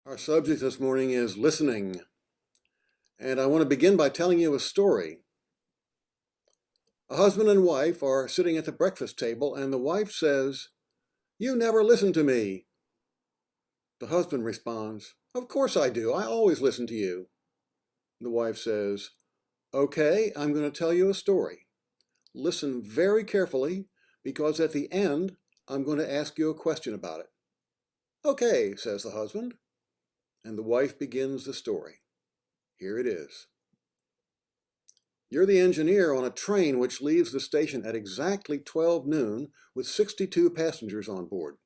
Our subject this morning is listening, and I want to begin by telling you a story. A husband and wife are sitting at the breakfast table, and the wife says, "You never listen to me." The husband responds, "Of course I do. I always listen to you." The wife says, "Okay, I'm going to tell you a story. Listen very carefully, because at the end, I'm going to ask you a question about it." "Okay," says the husband, and the wife begins the story. Here it is. You're the engineer on a train which leaves the station at exactly 12 noon with 62 passengers on board.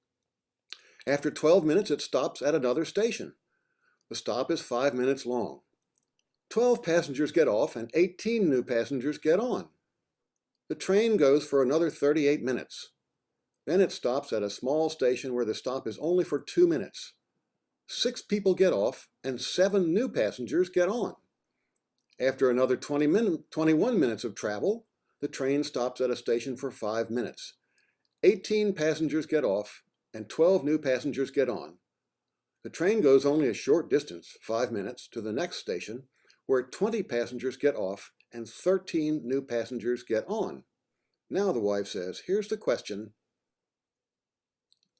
After 12 minutes, it stops at another station. The stop is 5 minutes long. 12 passengers get off and 18 new passengers get on. The train goes for another 38 minutes. Then it stops at a small station where the stop is only for 2 minutes. 6 people get off and 7 new passengers get on. After another 21 minutes of travel, the train stops at a station for 5 minutes. 18 passengers get off and 12 new passengers get on. The train goes only a short distance, 5 minutes, to the next station where 20 passengers get off and 13 new passengers get on. Now the wife says, "Here's the question.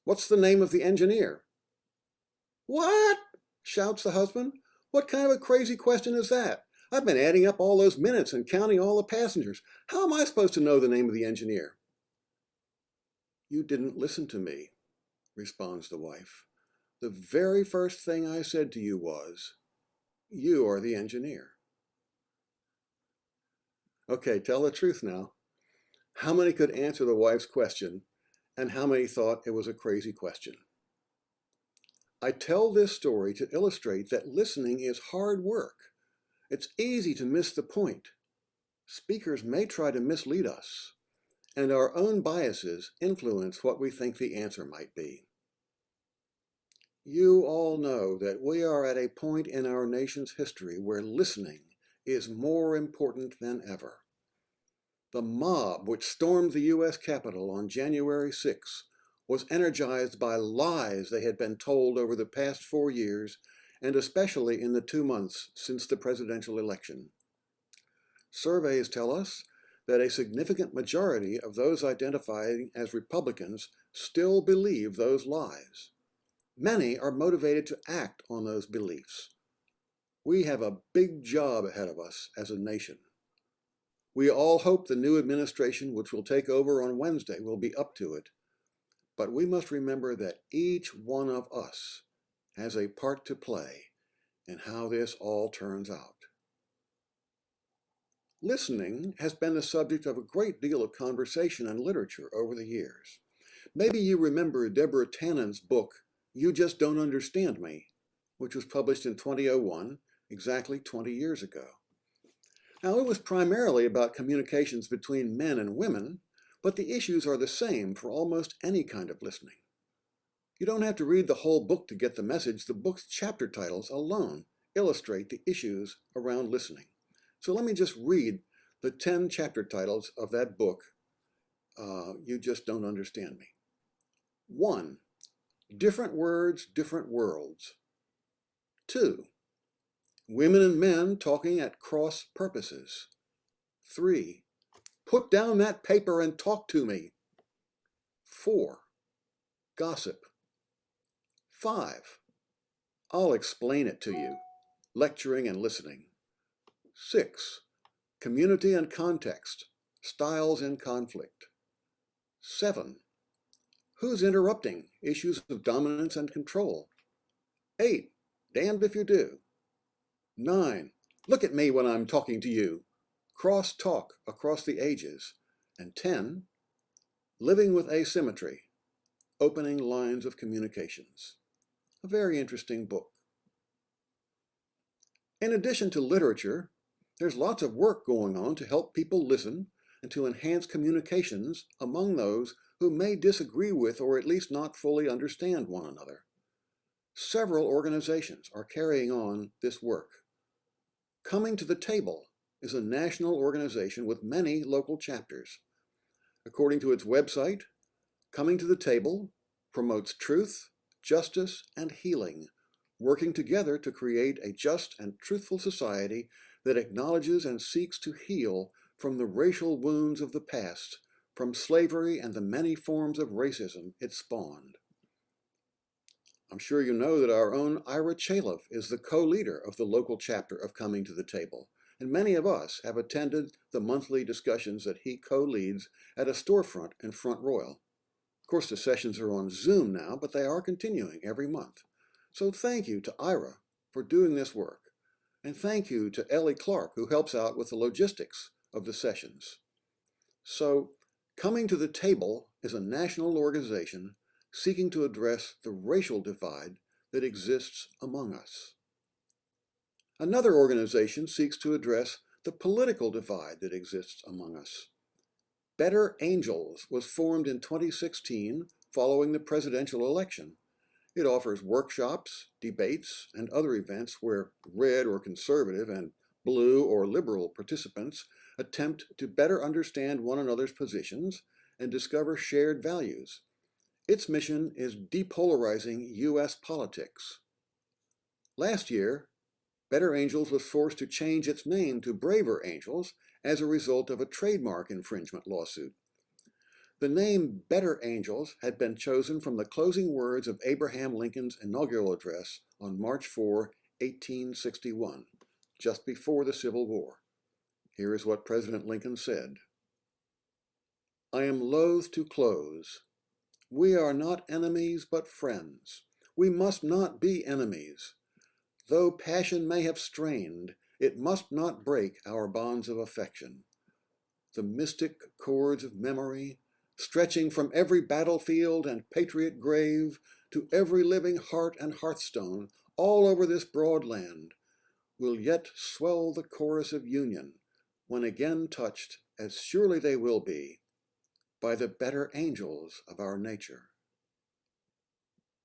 What's the name of the engineer?" "What?" shouts the husband. "What kind of a crazy question is that? I've been adding up all those minutes and counting all the passengers. How am I supposed to know the name of the engineer?" "You didn't listen to me," responds the wife. "The very first thing I said to you was, 'You are the engineer.'" Okay, tell the truth now. How many could answer the wife's question, and how many thought it was a crazy question? I tell this story to illustrate that listening is hard work. It's easy to miss the point. Speakers may try to mislead us, and our own biases influence what we think the answer might be. You all know that we are at a point in our nation's history where listening is more important than ever. The mob which stormed the U.S. Capitol on January 6 was energized by lies they had been told over the past 4 years, and especially in the 2 months since the presidential election. Surveys tell us that a significant majority of those identifying as Republicans still believe those lies. Many are motivated to act on those beliefs. We have a big job ahead of us as a nation. We all hope the new administration, which will take over on Wednesday, will be up to it. But we must remember that each one of us has a part to play in how this all turns out. Listening has been the subject of a great deal of conversation and literature over the years. Maybe you remember Deborah Tannen's book, "You Just Don't Understand Me," which was published in 2001, exactly 20 years ago. Now, it was primarily about communications between men and women, but the issues are the same for almost any kind of listening. You don't have to read the whole book to get the message. The book's chapter titles alone illustrate the issues around listening. So let me just read the 10 chapter titles of that book, You Just Don't Understand Me. 1. Different Words, Different Worlds. 2. Women and Men Talking at Cross Purposes. 3. Put down that paper and talk to me. 4. Gossip. 5. I'll explain it to you. Lecturing and listening. 6. Community and context. Styles in conflict. 7. Who's interrupting? Issues of dominance and control. 8. Damned if you do. 9. Look at me when I'm talking to you. Cross talk across the ages. And 10. Living with asymmetry. Opening lines of communications. A very interesting book. In addition to literature, there's lots of work going on to help people listen and to enhance communications among those who may disagree with or at least not fully understand one another. Several organizations are carrying on this work. Coming to the Table is a national organization with many local chapters. According to its website, Coming to the Table promotes truth, justice, and healing working together to create a just and truthful society that acknowledges and seeks to heal from the racial wounds of the past, from slavery and the many forms of racism it spawned. I'm sure you know that our own Ira Chaleff is the co-leader of the local chapter of Coming to the Table, and many of us have attended the monthly discussions that he co-leads at a storefront in Front Royal. Of course, the sessions are on Zoom now, but they are continuing every month. So thank you to Ira for doing this work, and thank you to Ellie Clark, who helps out with the logistics of the sessions. So, Coming to the Table is a national organization seeking to address the racial divide that exists among us. Another organization seeks to address the political divide that exists among us. Better Angels was formed in 2016 following the presidential election. It offers workshops, debates, and other events where red or conservative and blue or liberal participants attempt to better understand one another's positions and discover shared values. Its mission is depolarizing U.S. politics. Last year, Better Angels was forced to change its name to Braver Angels as a result of a trademark infringement lawsuit. The name Better Angels had been chosen from the closing words of Abraham Lincoln's inaugural address on March 4, 1861, just before the Civil War. Here is what President Lincoln said: "I am loath to close. We are not enemies, but friends. We must not be enemies. Though passion may have strained, it must not break our bonds of affection. The mystic cords of memory, stretching from every battlefield and patriot grave to every living heart and hearthstone all over this broad land, will yet swell the chorus of union when again touched, as surely they will be, by the better angels of our nature."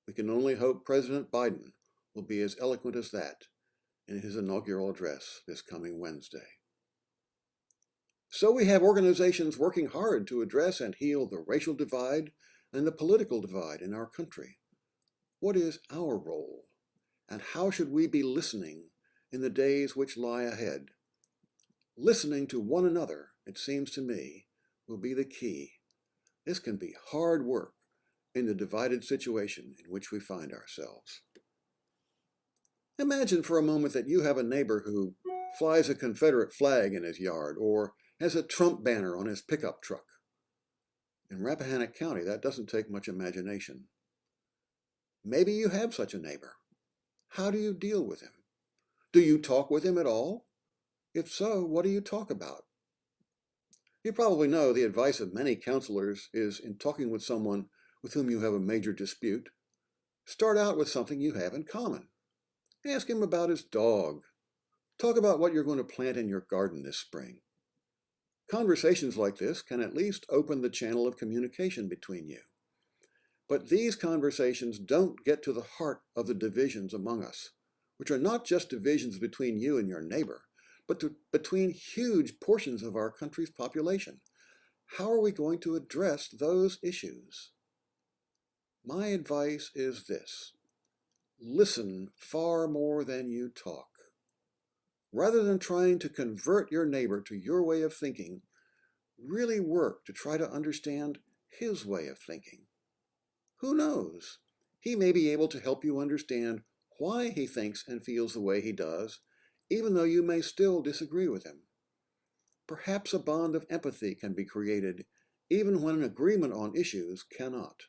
We can only hope President Biden will be as eloquent as that in his inaugural address this coming Wednesday. So we have organizations working hard to address and heal the racial divide and the political divide in our country. What is our role, and how should we be listening in the days which lie ahead? Listening to one another, it seems to me, will be the key. This can be hard work in the divided situation in which we find ourselves. Imagine for a moment that you have a neighbor who flies a Confederate flag in his yard or has a Trump banner on his pickup truck. In Rappahannock County, that doesn't take much imagination. Maybe you have such a neighbor. How do you deal with him? Do you talk with him at all? If so, what do you talk about? You probably know the advice of many counselors is, in talking with someone with whom you have a major dispute, start out with something you have in common. Ask him about his dog. Talk about what you're going to plant in your garden this spring. Conversations like this can at least open the channel of communication between you. But these conversations don't get to the heart of the divisions among us, which are not just divisions between you and your neighbor, but between huge portions of our country's population. How are we going to address those issues? My advice is this: listen far more than you talk. Rather than trying to convert your neighbor to your way of thinking, really work to try to understand his way of thinking. Who knows? He may be able to help you understand why he thinks and feels the way he does, even though you may still disagree with him. Perhaps a bond of empathy can be created, even when an agreement on issues cannot.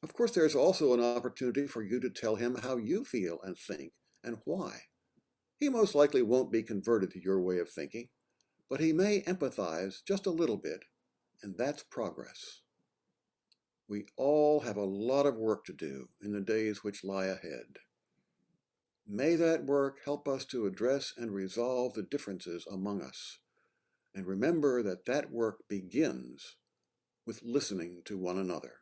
Of course, there's also an opportunity for you to tell him how you feel and think, and why. He most likely won't be converted to your way of thinking, but he may empathize just a little bit, and that's progress. We all have a lot of work to do in the days which lie ahead. May that work help us to address and resolve the differences among us, and remember that that work begins with listening to one another.